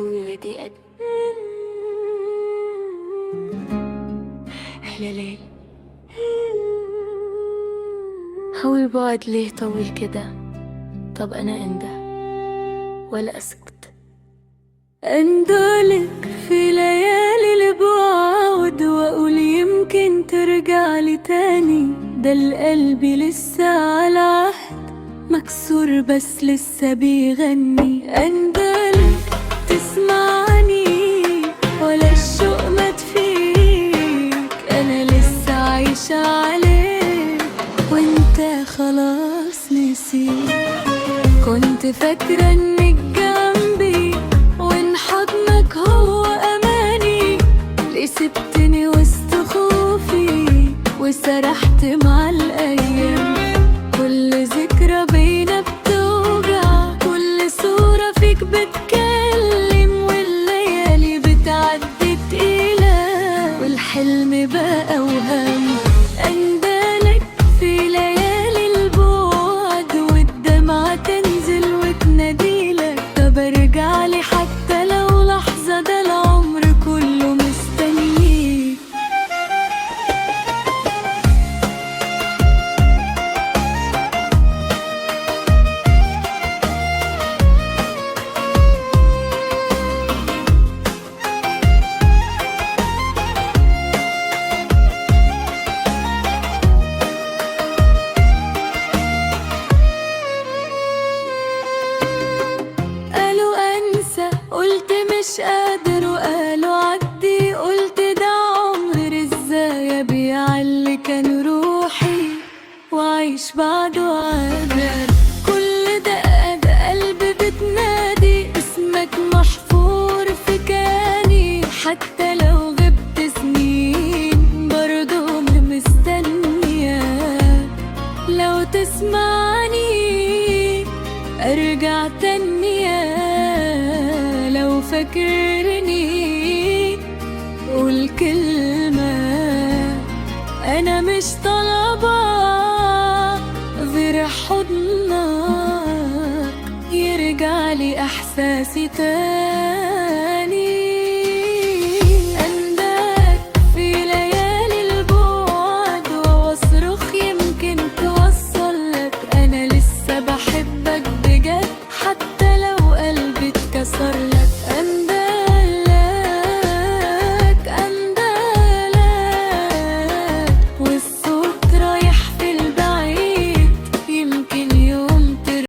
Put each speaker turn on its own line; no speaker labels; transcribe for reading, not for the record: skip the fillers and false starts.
ودي أحلى ليل. هو البعد ليه طويل كده؟ طب أنا أنده ولا أسكت؟ أندهلك في ليالي البعد وأقول يمكن ترجع لي تاني. ده القلب لسه على عهد مكسور بس لسه بيغني. أندهلك تسمعني ولا الشوق مات فيك؟ أنا لسه عايشة عليك وانت خلاص نسيت. كنت فاكرة انك جنبي وان حضنك هو اماني. ليه سبتني وسط خوفي وسرحت مع الايام؟ كل ذكرى بينا بتوجع، كل صورة فيك بتكلم، والليالي بتعدي تقيلة والحلم بقى اوهام. اندالك في ليالي البعد والدمعة تنزل وتناديلك. طب ارجعلي حتى لو لحظة، ده العمر كله مستنيك. قالوا انسى قلت مش قادر، وقالوا عدي قلت ده عمر. ازاي ابيع اللي كان روحي وعيش بعده عذاب؟ كل دقة ده قلبي بتنادي اسمك محفور في كياني. حتى لو غبت سنين برضه مستنية. لو تسمعني ارجع تانية، لو فاكرني قول كلمة. انا مش طالبة غير حضنك يرجع لي احساسي تاني.